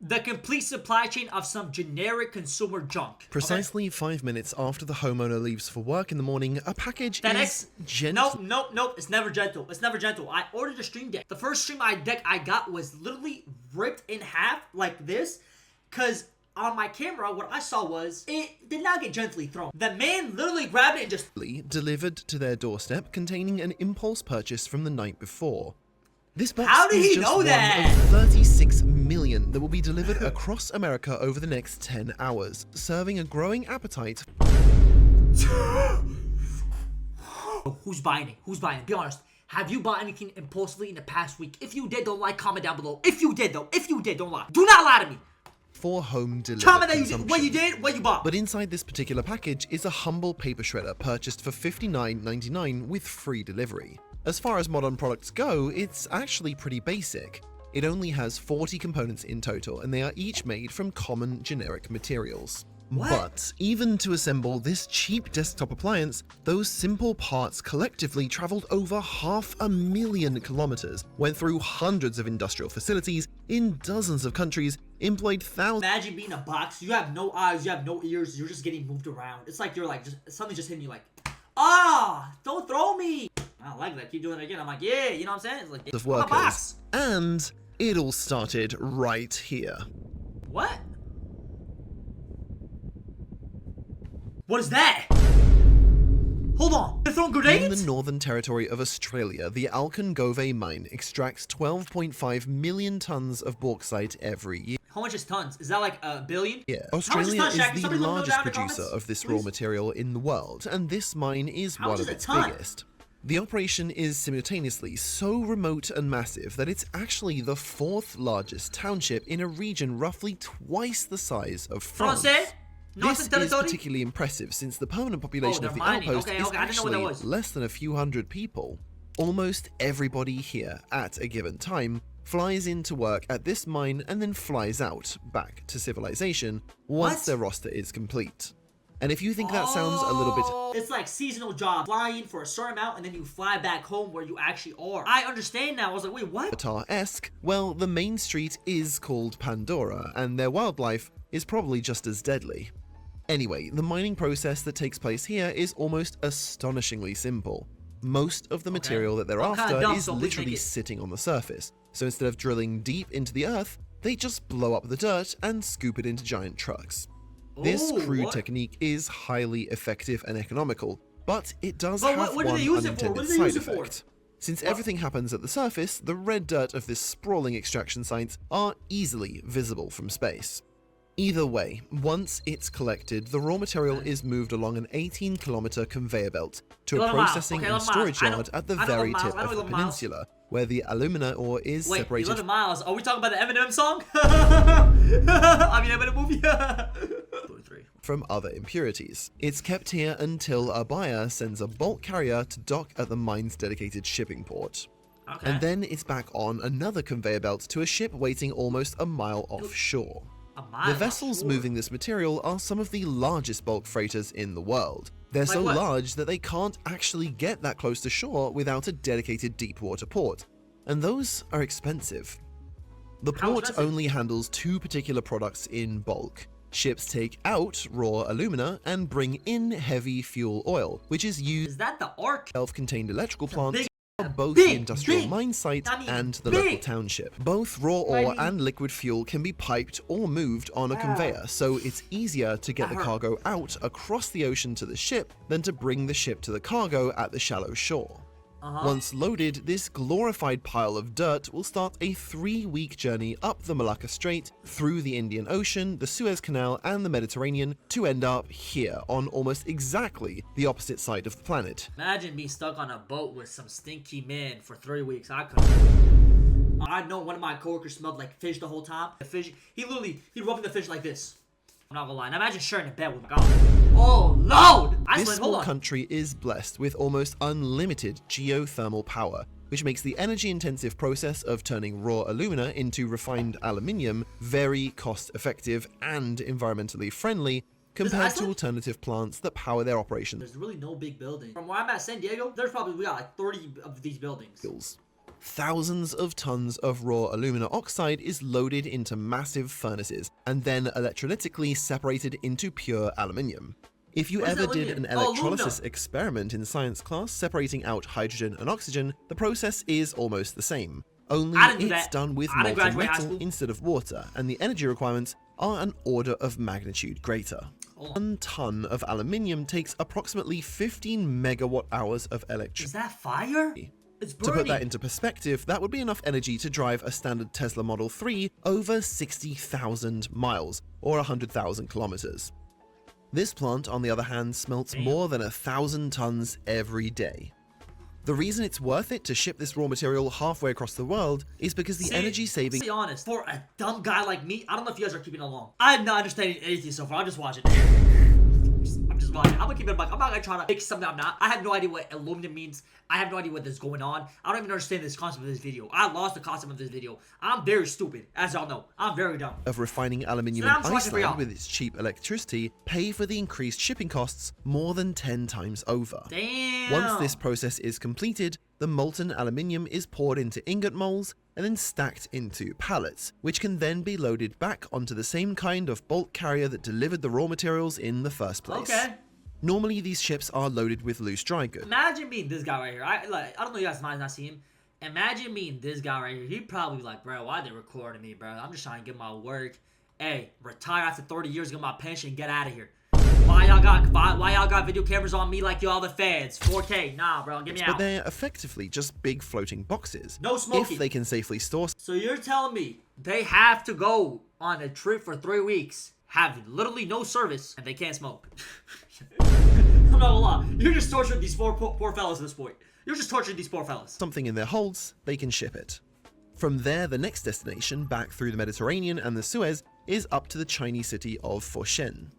the complete supply chain of some generic consumer junk. Precisely 5 minutes after the homeowner leaves for work in the morning, a package is Nope. It's never gentle. It's never gentle. I ordered a stream deck. The first stream deck I got was literally ripped in half like this, because on my camera, what I saw was it did not get gently thrown. The man literally grabbed it and just delivered to their doorstep, containing an impulse purchase from the night before. This box How did is he just know one that? of 36 million that will be delivered across America over the next 10 hours, serving a growing appetite. Who's buying it? Who's buying it? Be honest. Have you bought anything impulsively in the past week? If you did, don't lie. Comment down below. If you did, though. If you did, don't lie. Do not lie to me. For home delivery. Comment that you did, what you did, what you bought. But inside this particular package is a humble paper shredder purchased for $59.99 with free delivery. As far as modern products go, it's actually pretty basic. It only has 40 components in total, and they are each made from common generic materials. What? But even to assemble this cheap desktop appliance, those simple parts collectively traveled over 500,000 kilometers, went through hundreds of industrial facilities in dozens of countries, employed thousands. Imagine being a box. You have no eyes, you have no ears, you're just getting moved around. It's like you're like, something's just hitting you like, don't throw me. I don't like that. Keep doing it again. I'm like, yeah, you know what I'm saying? It's like, of I'm a workers. box. And it all started right here. What? What is that? Hold on. They're throwing In grenades? the Northern Territory of Australia, the Alcongove mine extracts 12.5 million tons of bauxite every year. How much is tons? Is that like a billion? Yeah, How much Australia tons, is Shaq? Can the somebody let me know largest down in the producer comments, of this please? raw material in the world, and this mine is How one much of is a its ton? biggest. The operation is simultaneously so remote and massive that it's actually the 4th largest township in a region roughly twice the size of France. Francais? This is territory? particularly impressive since the permanent population they're of the mining. outpost Okay, is I didn't know what that actually was. less than a few hundred people. Almost everybody here at a given time flies into work at this mine and then flies out back to civilization once What? their roster is complete. And if you think that sounds a little bit It's like seasonal job. Fly in for a certain amount and then you fly back home where you actually are. I understand now. I was like, wait, what? Avatar-esque, well, the main street is called Pandora, and their wildlife is probably just as deadly. Anyway, the mining process that takes place here is almost astonishingly simple. Most of the material that they're I'm kinda after dumb, is so please literally make it. sitting on the surface. So instead of drilling deep into the earth, they just blow up the dirt and scoop it into giant trucks. This Ooh, crude what? technique is highly effective and economical, but it does But have what do one they use it for? What unintended do they side use it for? effect. Since everything happens at the surface, the red dirt of this sprawling extraction site are easily visible from space. Either way, once it's collected, the raw material is moved along an 18-kilometer conveyor belt to a 11 miles. processing Okay, and 11 miles. storage I know- yard at the I know very 11 miles. tip I know of the 11 miles. peninsula, where the alumina ore is Wait, separated 11 miles. Are we talking about the Eminem song? I mean, Eminem movie? 43. from other impurities. It's kept here until a buyer sends a bulk carrier to dock at the mine's dedicated shipping port. Okay. And then it's back on another conveyor belt to a ship waiting almost a mile offshore. A mile The vessels offshore. moving this material are some of the largest bulk freighters in the world. They're Like so what? large that they can't actually get that close to shore without a dedicated deep water port. And those are expensive. The How port expensive? only handles 2 particular products in bulk. Ships take out raw alumina and bring in heavy fuel oil, which is used Is that the arc? in self-contained electrical plants big- for both big- the industrial big- mine site I mean, and the big. local township. Both raw I ore mean- and liquid fuel can be piped or moved on a conveyor, so it's easier to get That the hurt. cargo out across the ocean to the ship than to bring the ship to the cargo at the shallow shore. Once loaded, this glorified pile of dirt will start a 3-week journey up the Malacca Strait, through the Indian Ocean, the Suez Canal, and the Mediterranean to end up here on almost exactly the opposite side of the planet. Imagine me stuck on a boat with some stinky men for 3 weeks. I couldn't. I know one of my coworkers smelled like fish the whole time. The fish, he'd rubbing the fish like this. I'm not gonna lie. Now imagine sharing a bed with God. Oh Lord! This Iceland, hold small on. country is blessed with almost unlimited geothermal power, which makes the energy-intensive process of turning raw alumina into refined aluminium very cost-effective and environmentally friendly compared to Iceland? alternative plants that power their operations. There's really no big building. From where I'm at, San Diego, we got like 30 of these buildings. thousands of tons of raw alumina oxide is loaded into massive furnaces and then electrolytically separated into pure aluminium. If you ever did an electrolysis experiment in science class separating out hydrogen and oxygen, the process is almost the same. Only it's done with molten metal instead of water, and the energy requirements are an order of magnitude greater. 1 ton of aluminium takes approximately 15 megawatt hours of electricity. Is that fire? It's burning. To put that into perspective, that would be enough energy to drive a standard Tesla Model 3 over 60,000 miles, or 100,000 kilometers. This plant, on the other hand, smelts more than 1,000 tons every day. The reason it's worth it to ship this raw material halfway across the world is because the energy saving— To be honest, for a dumb guy like me, I don't know if you guys are keeping along. I'm not understanding anything so far. I'm just watching. I'm just watching. I'm gonna keep it back. I'm not gonna try to fix something I'm not. I have no idea what aluminum means. I have no idea what is going on. I don't even understand this concept of this video. I lost the concept of this video. I'm very stupid, as y'all know. I'm very dumb. Of refining aluminium in Iceland with its cheap electricity pay for the increased shipping costs more than 10 times over. Damn. Once this process is completed, the molten aluminium is poured into ingot molds and then stacked into pallets, which can then be loaded back onto the same kind of bulk carrier that delivered the raw materials in the first place. Okay. Normally, these ships are loaded with loose dry goods. Imagine being this guy right here. I don't know, you guys might not see him. Imagine being this guy right here. He'd probably be like, bro, why they recording me, bro? I'm just trying to get my work. Hey, retire after 30 years, get my pension, get out of here. Why y'all got video cameras on me like y'all the feds? 4K, nah, bro, get me out. But they're effectively just big floating boxes. No smoking. If they can safely store. So you're telling me they have to go on a trip for 3 weeks, have literally no service, and they can't smoke? I'm not gonna lie. You're just torturing these poor fellas at this point. You're just torturing these poor fellas. Something in their holds, they can ship it. From there, the next destination, back through the Mediterranean and the Suez, is up to the Chinese city of Foshan.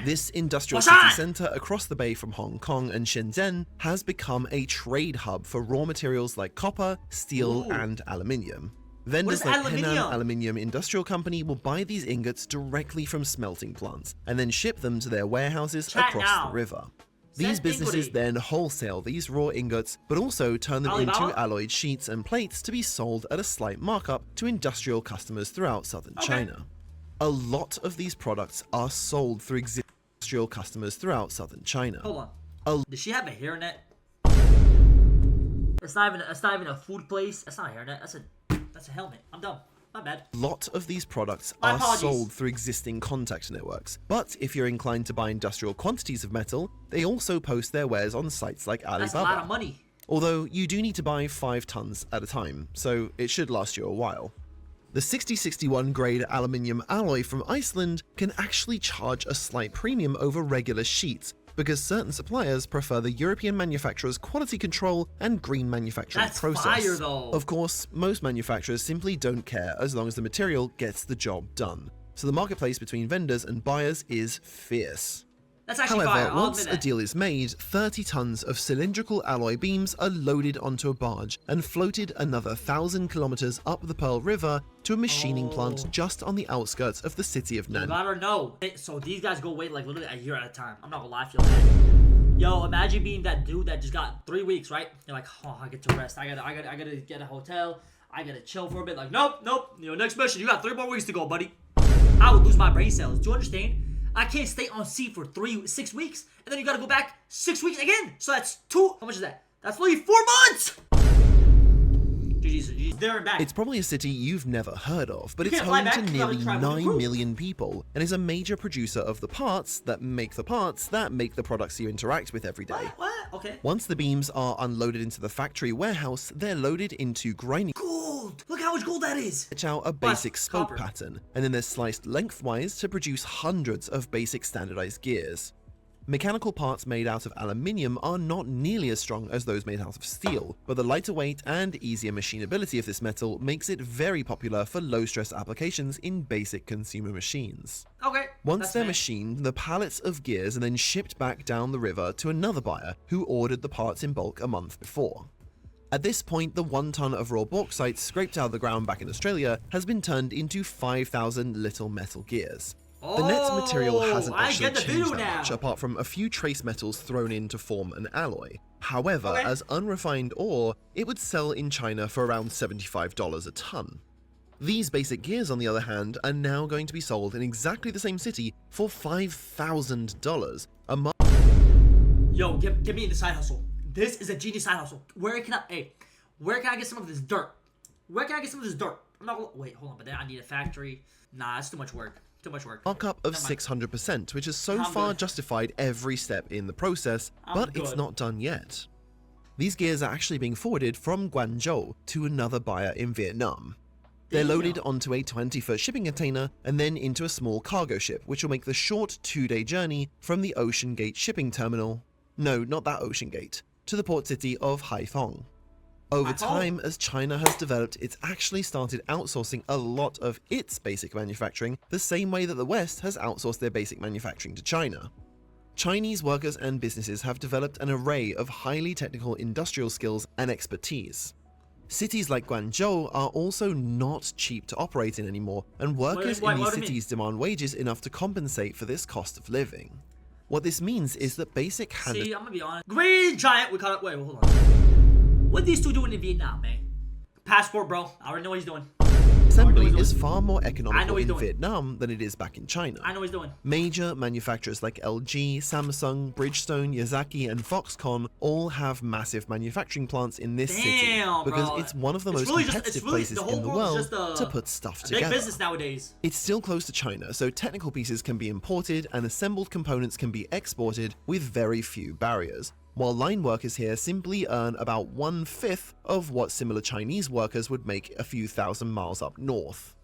This industrial city center across the bay from Hong Kong and Shenzhen has become a trade hub for raw materials like copper, steel, and aluminium. Vendors like Henan Aluminium Industrial Company will buy these ingots directly from smelting plants and then ship them to their warehouses across the river. These businesses then wholesale these raw ingots, but also turn them into alloyed sheets and plates to be sold at a slight markup to industrial customers throughout southern China. A lot of these products are sold through industrial customers throughout southern China. Hold on. Does she have a hairnet? It's not even a food place. That's not a hairnet. That's a helmet. I'm dumb. My bad. A lot of these products are sold through existing contact networks, but if you're inclined to buy industrial quantities of metal, they also post their wares on sites like Alibaba. That's a lot of money. Although you do need to buy 5 tons at a time, so it should last you a while. The 6061 grade aluminium alloy from Iceland can actually charge a slight premium over regular sheets, because certain suppliers prefer the European manufacturer's quality control and green manufacturing process. That's fire, though. Of course, most manufacturers simply don't care as long as the material gets the job done. So the marketplace between vendors and buyers is fierce. That's actually However, fire. once a deal is made, 30 tons of cylindrical alloy beams are loaded onto a barge and floated another 1,000 kilometers up the Pearl River to a machining plant just on the outskirts of the city of Nanjing. You gotta know. So these guys go wait like literally a year at a time. I'm not gonna lie, I feel bad. Yo, imagine being that dude that just got 3 weeks, right? You're like, oh, I get to rest. I gotta get a hotel. I gotta chill for a bit. Like, nope. You know, next mission, you got 3 more weeks to go, buddy. I would lose my brain cells. Do you understand? I can't stay on sea for 6 weeks, and then you gotta go back 6 weeks again. So that's how much is that? That's literally 4 months! GG's, there and back. It's probably a city you've never heard of, but it's home to nearly 9 million people, and is a major producer of the parts that make the products you interact with every day. What? Okay. Once the beams are unloaded into the factory warehouse, they're loaded into grinding. Gold! Look how much gold that is! Sketch out a basic spoke pattern, and then they're sliced lengthwise to produce hundreds of basic standardized gears. Mechanical parts made out of aluminium are not nearly as strong as those made out of steel, but the lighter weight and easier machinability of this metal makes it very popular for low-stress applications in basic consumer machines. Okay. Once they're machined, the pallets of gears are then shipped back down the river to another buyer who ordered the parts in bulk a month before. At this point, the 1 ton of raw bauxite scraped out of the ground back in Australia has been turned into 5,000 little metal gears. The net material hasn't actually changed that much, apart from a few trace metals thrown in to form an alloy. However, Okay. as unrefined ore, it would sell in China for around $75 a ton. These basic gears, on the other hand, are now going to be sold in exactly the same city for $5,000, a Yo, give me the side hustle. This is a genius side hustle. Where can I get some of this dirt? Where can I get some of this dirt? I'm not. Wait, hold on. But then I need a factory. Nah, that's too much work. Too much work. markup of Never mind. 600%, which has so I'm far good. justified every step in the process, but it's good. not done yet. These gears are actually being forwarded from Guangzhou to another buyer in Vietnam. They're Damn. loaded onto a 20-foot shipping container and then into a small cargo ship, which will make the short 2-day journey from the Ocean Gate shipping terminal. No, not that Ocean Gate, to the port city of Haiphong. Over Haiphong. time, as China has developed, it's actually started outsourcing a lot of its basic manufacturing the same way that the West has outsourced their basic manufacturing to China. Chinese workers and businesses have developed an array of highly technical industrial skills and expertise. Cities like Guangzhou are also not cheap to operate in anymore, and workers Wait, in these what do you mean? cities demand wages enough to compensate for this cost of living. What this means is that basic hand See, I'm gonna be honest. Green Giant. We caught up. Wait, hold on. What these two doing in Vietnam, man? Passport, bro. I already know what he's doing. assembly he's is doing. far more I know economical what he's in doing. Vietnam than it is back in China. I know what he's doing. Major manufacturers like LG, Samsung, Bridgestone, Yazaki, and Foxconn all have massive manufacturing plants in this city Damn, because bro. it's one of the It's most really just- competitive it's really- places the whole in the world world is just to put stuff Big together. business nowadays. It's still close to China, so technical pieces can be imported and assembled components can be exported with very few barriers, while line workers here simply earn about 1/5 of what similar Chinese workers would make a few thousand miles up north.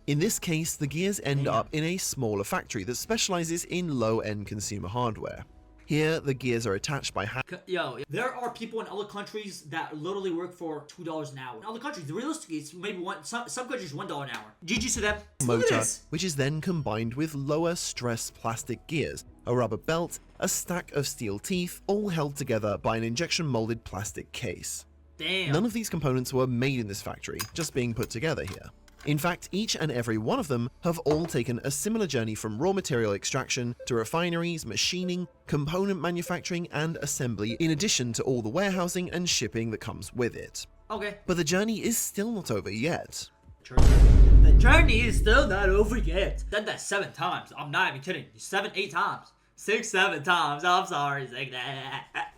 In this case, the gears end Damn. up in a smaller factory that specializes in low-end consumer hardware. Here, the gears are attached by hand Yo, there are people in other countries that literally work for $2 an hour. In other countries, realistically, it's maybe some countries $1 an hour. GG to them. Look at motor, this. which is then combined with lower stress plastic gears, a rubber belt, a stack of steel teeth, all held together by an injection molded plastic case. Damn. None of these components were made in this factory, just being put together here. In fact, each and every one of them have all taken a similar journey from raw material extraction to refineries, machining, component manufacturing, and assembly, in addition to all the warehousing and shipping that comes with it. Okay. But the journey is still not over yet. The journey is still not over yet. Done that 7 times. I'm not even kidding. 7, 8 times. 6, 7 times. I'm sorry. It's like that.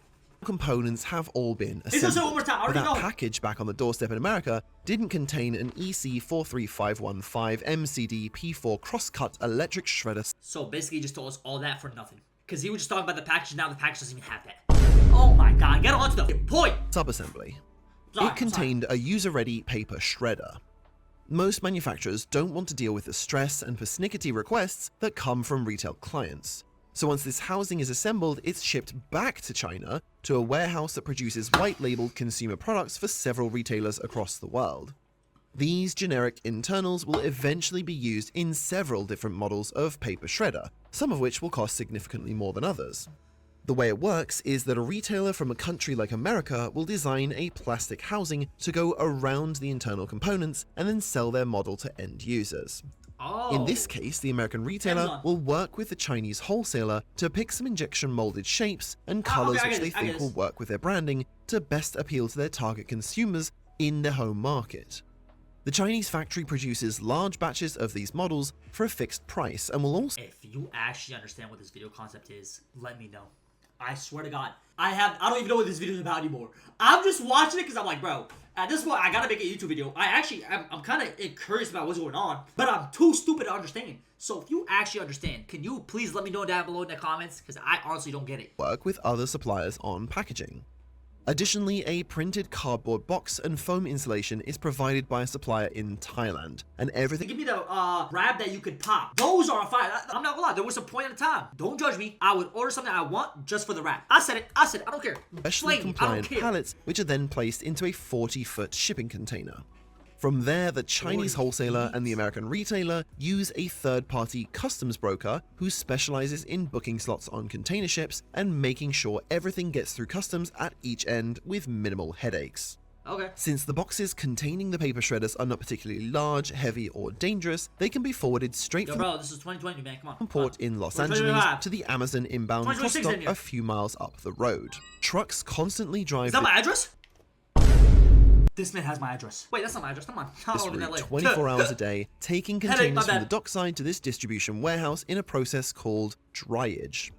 Components have all been It's just assembled, one more time. I but already that know. package back on the doorstep in America didn't contain an EC43515 MCD P4 crosscut electric shredder So basically, he just told us all that for nothing. Because he was just talking about the package. Now the package doesn't even have that. Oh my god. Get on to the point. subassembly. Sorry, It contained a user-ready paper shredder. Most manufacturers don't want to deal with the stress and persnickety requests that come from retail clients. So once this housing is assembled, it's shipped back to China to a warehouse that produces white-labeled consumer products for several retailers across the world. These generic internals will eventually be used in several different models of paper shredder, some of which will cost significantly more than others. The way it works is that a retailer from a country like America will design a plastic housing to go around the internal components and then sell their model to end users. Oh. In this case, the American retailer Amazon. will work with the Chinese wholesaler to pick some injection molded shapes and colors okay, I which get they this, I think get will this. work with their branding to best appeal to their target consumers in their home market. The Chinese factory produces large batches of these models for a fixed price and will also If you actually understand what this video concept is, let me know. I swear to God, I don't even know what this video is about anymore. I'm just watching it because I'm like, bro, at this point, I gotta make a YouTube video. I'm kind of curious about what's going on, but I'm too stupid to understand. So if you actually understand, can you please let me know down below in the comments? Because I honestly don't get it. work with other suppliers on packaging. Additionally, a printed cardboard box and foam insulation is provided by a supplier in Thailand, and everything Give me the wrap that you could pop. Those are fire. I'm not gonna lie. There was a point in time. Don't judge me. I would order something I want just for the wrap. I said it. I don't care. specially Flame me. I don't compliant care. pallets, which are then placed into a 40-foot shipping container. From there, the Chinese 40 wholesaler and the feet. American retailer use a third-party customs broker who specializes in booking slots on container ships and making sure everything gets through customs at each end with minimal headaches. Okay. Since the boxes containing the paper shredders are not particularly large, heavy, or dangerous, they can be forwarded straight Yo, from bro, this is 2020, man. Come on. the port in Los We're Angeles 2025. to the Amazon inbound 2026 cross-dock in here. a few miles up the road. Trucks constantly drive Is that my address? This man has my address. Wait, that's not my address. Come on. I this don't live in route LA. 24 hours a day, taking Headache, containers my from the bad. dockside to this distribution warehouse in a process called dryage.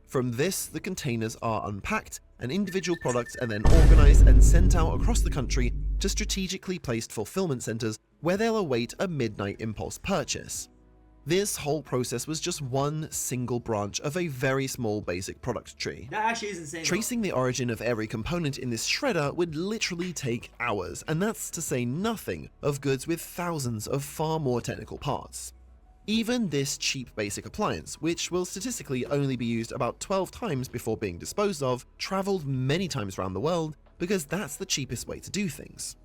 From this, the containers are unpacked, and individual products are then organized and sent out across the country to strategically placed fulfillment centers where they'll await a midnight impulse purchase. This whole process was just one single branch of a very small basic product tree. That actually is insane. Tracing the origin of every component in this shredder would literally take hours, and that's to say nothing of goods with thousands of far more technical parts. Even this cheap basic appliance, which will statistically only be used about 12 times before being disposed of, travelled many times around the world because that's the cheapest way to do things.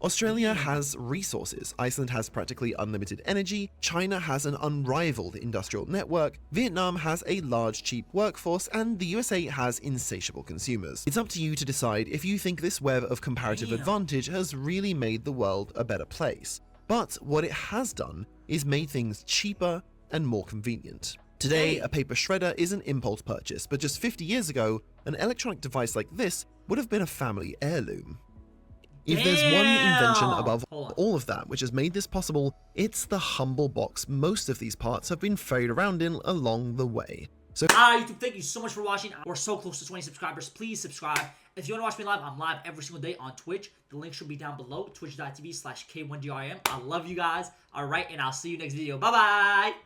Australia has resources, Iceland has practically unlimited energy, China has an unrivaled industrial network, Vietnam has a large cheap workforce, and the USA has insatiable consumers. It's up to you to decide if you think this web of comparative advantage has really made the world a better place. But what it has done is made things cheaper and more convenient. Today, a paper shredder is an impulse purchase, but just 50 years ago, an electronic device like this would have been a family heirloom. If there's one invention above all of that which has made this possible, it's the humble box most of these parts have been ferried around in along the way. So YouTube, thank you so much for watching. We're so close to 20 subscribers. Please subscribe. If you want to watch me live, I'm live every single day on Twitch. The link should be down below, twitch.tv/K1GRM. I love you guys. All right, and I'll see you next video. Bye-bye.